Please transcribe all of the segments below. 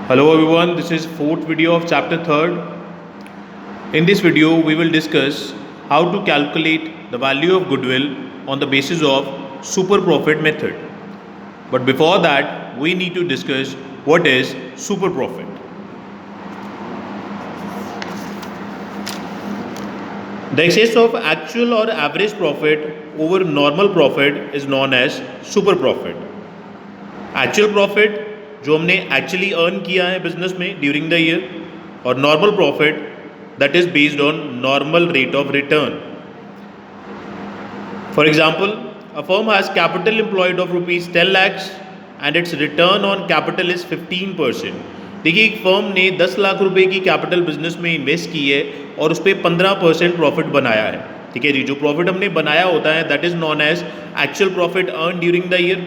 Hello everyone, this is fourth video of chapter 3rd. In this video, we will discuss how to calculate the value of goodwill on the basis of super profit method. But before that, we need to discuss what is super profit. The excess of actual or average profit over normal profit is known as super profit. Actual profit जो हमने actually earn किया है business में during the year, और normal profit that is based on normal rate of return. For example, a firm has capital employed of ₹10 lakhs and it's return on capital is 15%. देखिए, एक firm ने 10 लाख रुपए की capital business में invest की है और उस पर 15% प्रॉफिट बनाया है. ठीक है जी, जो प्रॉफिट हमने बनाया होता है that is known as actual profit earn during the year.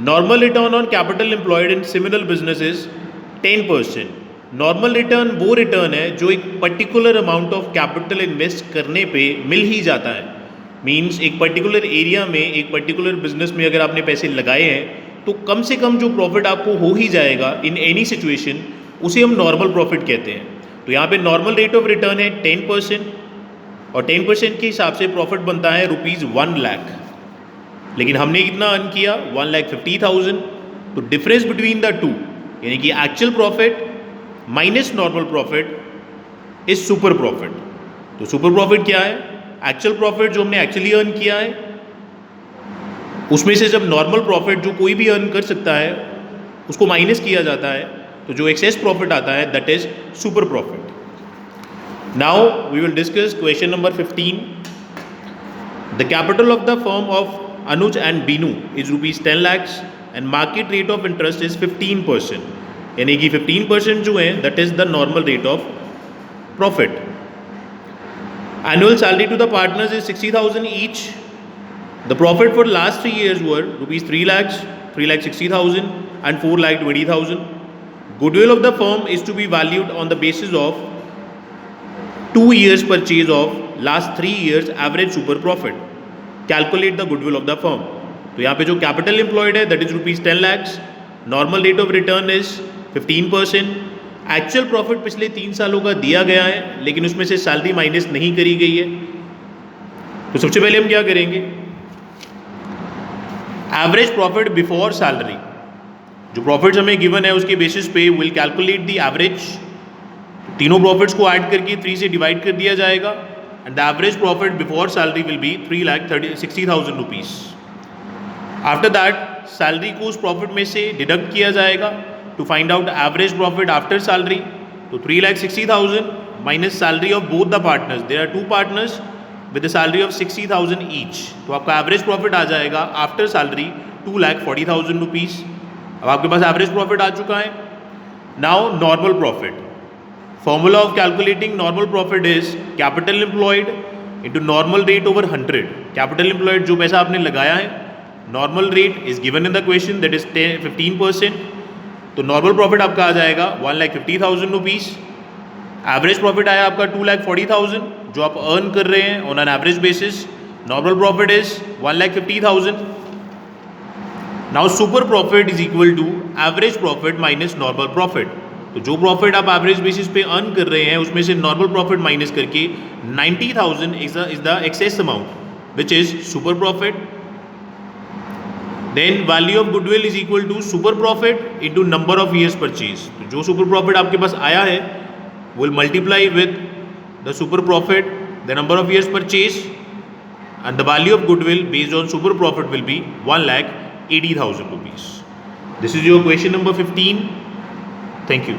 Normal return on capital employed in similar business is 10%. Normal return वो रिटर्न है जो एक particular amount of capital invest करने पे मिल ही जाता है. मींस एक पर्टिकुलर एरिया में, एक पर्टिकुलर बिजनेस में अगर आपने पैसे लगाए हैं तो कम से कम जो प्रॉफिट आपको हो ही जाएगा इन एनी सिचुएशन, उसे हम नॉर्मल प्रॉफिट कहते हैं. तो यहाँ पे नॉर्मल रेट ऑफ रिटर्न है 10%, और 10% के हिसाब से प्रॉफिट बनता है ₹1 lakh. लेकिन हमने कितना अर्न किया? 1,50,000. तो डिफरेंस बिटवीन द टू, यानी कि actual profit minus normal profit is super profit. तो सुपर प्रॉफिट क्या है? एक्चुअल प्रॉफिट जो हमने एक्चुअली अर्न किया है उसमें से जब नॉर्मल प्रॉफिट जो कोई भी अर्न कर सकता है उसको माइनस किया जाता है, तो जो एक्सेस प्रॉफिट आता है that is super profit. Now we will discuss question number 15. The capital of the firm of Anuj and Binu is ₹10 lakhs and market rate of interest is 15%. यानी कि 15% जो है that is the normal rate of profit. Annual salary to the partners is 60,000 each. The profit for last 3 years were ₹3 lakhs, 3,60,000 and 4,20,000. Goodwill of the firm is to be valued on the basis of 2 years purchase of last 3 years average super profit. Calculate the goodwill of the firm. तो यहाँ पे जो capital employed है that is ₹10 lakhs. Normal rate of return is 15%. Actual profit पिछले 3 सालों का दिया गया है लेकिन उसमें से सैलरी माइनस नहीं करी गई है. तो सबसे पहले हम क्या करेंगे? Average profit before salary. जो प्रॉफिट्स हमें गिवन है उसके बेसिस पे विल कैलकुलेट द एवरेज. तीनों प्रॉफिट्स को ऐड करके 3 से डिवाइड कर दिया जाएगा and the average profit before salary will be ₹3,60,000. After that salary को उस प्रॉफिट में से डिडक्ट किया जाएगा to find out average profit after salary. तो 3,60,000 minus salary of both the partners. There are 2 partners with a salary of 60,000 each. तो आपका average profit आ जाएगा after salary ₹2,40,000. अब आपके पास average profit आ चुका है. Now normal profit. Formula of calculating normal profit is capital employed into normal rate over 100. Capital employed जो पैसा आपने लगाया है, normal rate is given in the question that is 15%. तो normal profit आपका आ जाएगा ₹1,50,000. Average profit आया आपका 2,40,000 जो आप earn कर रहे हैं on an average basis. Normal profit is ₹1,50,000. Now super profit is equal to average profit minus normal profit. तो जो प्रॉफिट आप एवरेज बेसिस पे अर्न कर रहे हैं उसमें से नॉर्मल प्रॉफिट माइनस करके 90,000 is the excess amount which is super profit. Then value of goodwill is equal to super profit into number of years purchase. तो जो सुपर प्रॉफिट आपके पास आया है will multiply with the super profit the number of years purchase and the value of goodwill based on super profit will be ₹1,80,000. This is your question number 15. Thank you.